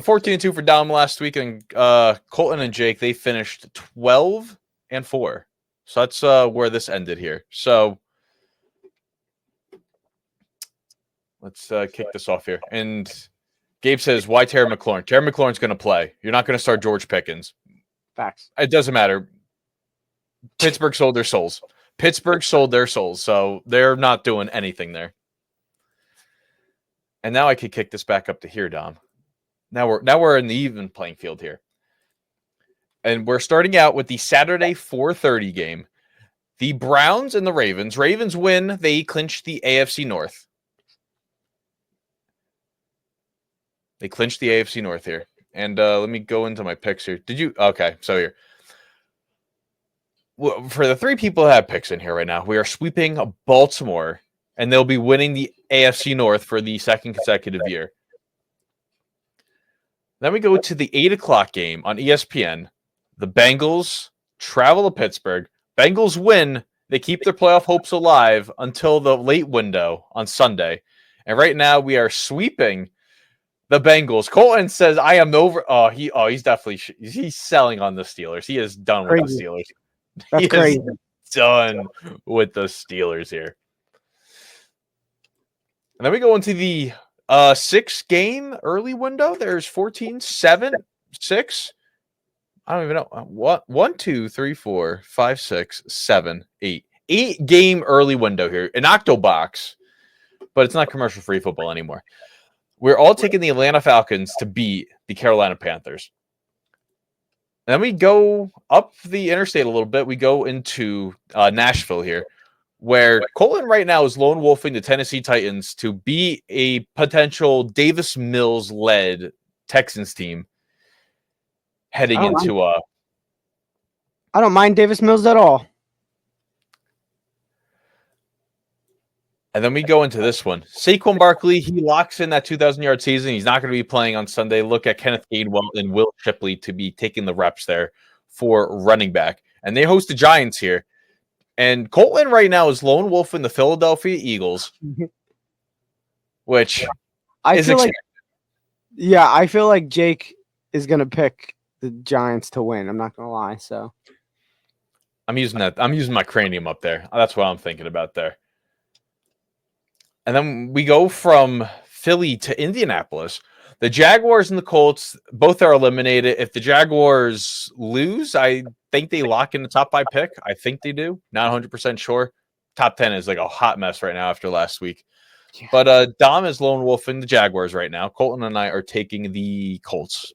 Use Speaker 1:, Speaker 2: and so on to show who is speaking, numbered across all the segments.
Speaker 1: 14-2 for Dom last week, and Colton and Jake, they finished 12-4. So that's where this ended here. So let's kick this off here. And Gabe says, why Terry McLaurin? Terry McLaurin's going to play. You're not going to start George Pickens.
Speaker 2: Facts.
Speaker 1: It doesn't matter. Pittsburgh sold their souls. So they're not doing anything there. And now I could kick this back up to here, Dom. Now we're in the even playing field here. And we're starting out with the Saturday 4:30 game. The Browns and the Ravens. Ravens win. They clinch the AFC North. They clinched the AFC North here. And let me go into my picks here. Okay, so here. Well, for the three people that have picks in here right now, we are sweeping Baltimore, and they'll be winning the AFC North for the second consecutive year. Then we go to the 8 o'clock game on ESPN. The Bengals travel to Pittsburgh. Bengals win. They keep their playoff hopes alive until the late window on Sunday. And right now we are sweeping the Bengals. Colton says, I am over. He's definitely he's selling on the Steelers. He is done with the Steelers.
Speaker 2: That's crazy.
Speaker 1: Done with the Steelers here. And then we go into the 6-game early window. There's 14, 7, 6. I don't even know. What? 1, 2, 3, 4, 5, 6, 7, 8. 8-game early window here. An Octobox, but it's not commercial-free football anymore. We're all taking the Atlanta Falcons to beat the Carolina Panthers. And then we go up the interstate a little bit. We go into Nashville here, where Colton right now is lone wolfing the Tennessee Titans to be a potential Davis Mills-led Texans team heading into
Speaker 2: I don't mind Davis Mills at all.
Speaker 1: And then we go into this one. Saquon Barkley, he locks in that 2,000-yard season. He's not going to be playing on Sunday. Look at Kenneth Gainwell and Will Shipley to be taking the reps there for running back. And they host the Giants here. And Colton right now is lone wolf in the Philadelphia Eagles, which
Speaker 2: I feel like Jake is going to pick the Giants to win. I'm not going to lie. So
Speaker 1: I'm using my cranium up there. That's what I'm thinking about there. And then we go from Philly to Indianapolis. The Jaguars and the Colts, both are eliminated. If the Jaguars lose, I think they lock in the top 5 pick. I think they do. Not 100% sure. Top 10 is like a hot mess right now after last week. Yeah. But Dom is lone wolf in the Jaguars right now. Colton and I are taking the Colts.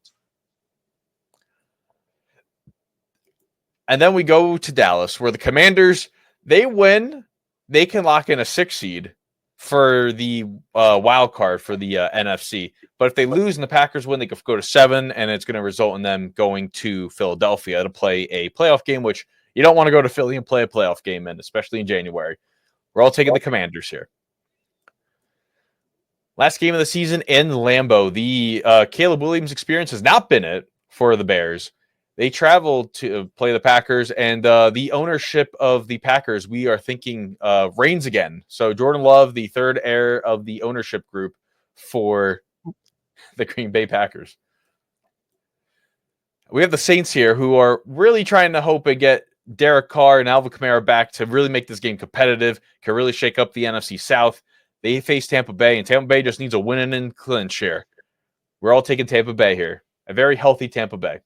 Speaker 1: And then we go to Dallas, where the Commanders, they win. They can lock in a 6 seed for the wild card for the NFC. But if they lose and the Packers win, they could go to 7, and it's going to result in them going to Philadelphia to play a playoff game, which you don't want to go to Philly and play a playoff game in, especially in January. We're all taking the Commanders here. Last game of the season in Lambeau. The Caleb Williams experience has not been it for the Bears. They traveled to play the Packers, and the ownership of the Packers, we are thinking, reigns again. So Jordan Love, the third heir of the ownership group for the Green Bay Packers. We have the Saints here, who are really trying to hope and get Derek Carr and Alvin Kamara back to really make this game competitive, can really shake up the NFC South. They face Tampa Bay, and Tampa Bay just needs a win and clinch here. We're all taking Tampa Bay here. A very healthy Tampa Bay.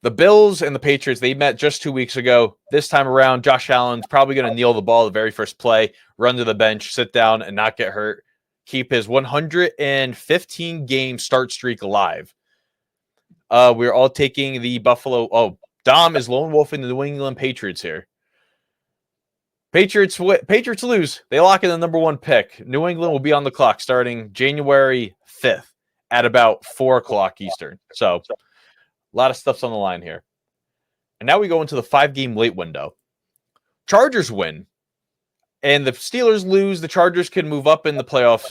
Speaker 1: The Bills and the Patriots, they met just 2 weeks ago. This time around, Josh Allen's probably going to kneel the ball the very first play, run to the bench, sit down, and not get hurt. Keep his 115-game start streak alive. We're all taking the Buffalo. Oh, Dom is lone wolf in the New England Patriots here. Patriots lose. They lock in the number 1 pick. New England will be on the clock starting January 5th at about 4 o'clock Eastern. So a lot of stuff's on the line here. And now we go into the 5-game late window. Chargers win, and the Steelers lose. The Chargers can move up in the playoff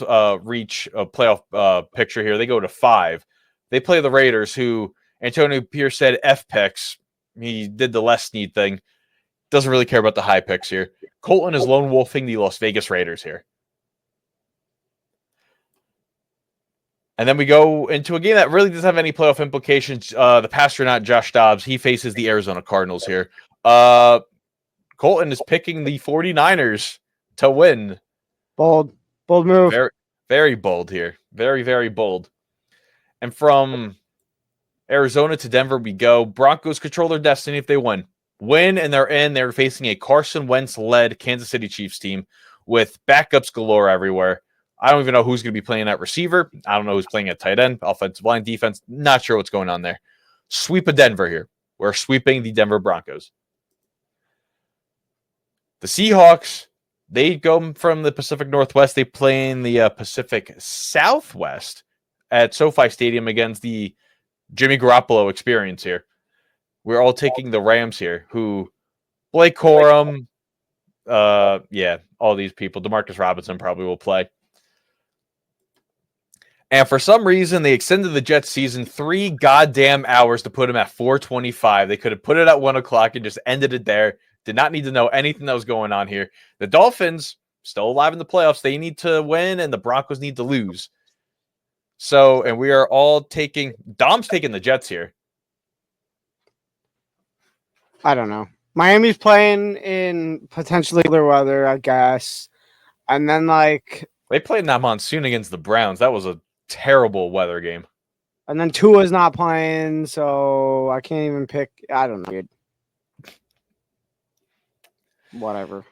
Speaker 1: playoff picture here. They go to 5. They play the Raiders, who Antonio Pierce said F picks. He did the Les Snead thing. Doesn't really care about the high picks here. Colton is lone wolfing the Las Vegas Raiders here. And then we go into a game that really doesn't have any playoff implications. The Pastronaut Josh Dobbs, he faces the Arizona Cardinals here. Colton is picking the 49ers to win.
Speaker 2: Bold move.
Speaker 1: Very, very bold here. Very, very bold. And from Arizona to Denver we go. Broncos control their destiny if they win. Win, and they're in. They're facing a Carson Wentz-led Kansas City Chiefs team with backups galore everywhere. I don't even know who's going to be playing at receiver. I don't know who's playing at tight end, offensive line, defense. Not sure what's going on there. Sweep of Denver here. We're sweeping the Denver Broncos. The Seahawks, they go from the Pacific Northwest. They play in the Pacific Southwest at SoFi Stadium against the Jimmy Garoppolo experience here. We're all taking the Rams here, who Blake Corum, all these people. Demarcus Robinson probably will play. And for some reason, they extended the Jets season 3 goddamn hours to put him at 4:25. They could have put it at 1 o'clock and just ended it there. Did not need to know anything that was going on here. The Dolphins, still alive in the playoffs. They need to win, and the Broncos need to lose. So, and we are all taking... Dom's taking the Jets here.
Speaker 2: I don't know. Miami's playing in potentially cooler weather, I guess. And then,
Speaker 1: they played in that monsoon against the Browns. That was a terrible weather game.
Speaker 2: And then Tua's not playing, so I can't even pick. I don't know, dude. Whatever.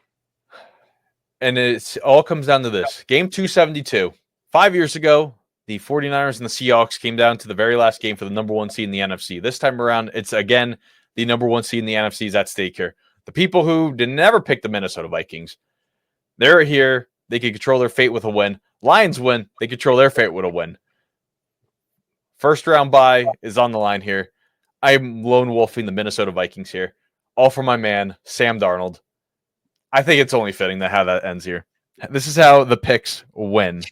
Speaker 1: And it all comes down to this. Game 272. 5 years ago, the 49ers and the Seahawks came down to the very last game for the number 1 seed in the NFC. This time around, it's again the number 1 seed in the NFC is at stake here. The people who did never pick the Minnesota Vikings, they're here. They can control their fate with a win. Lions win. They control their fate with a win. First round bye is on the line here. I'm lone wolfing the Minnesota Vikings here. All for my man, Sam Darnold. I think it's only fitting that how that ends here. This is how the picks win.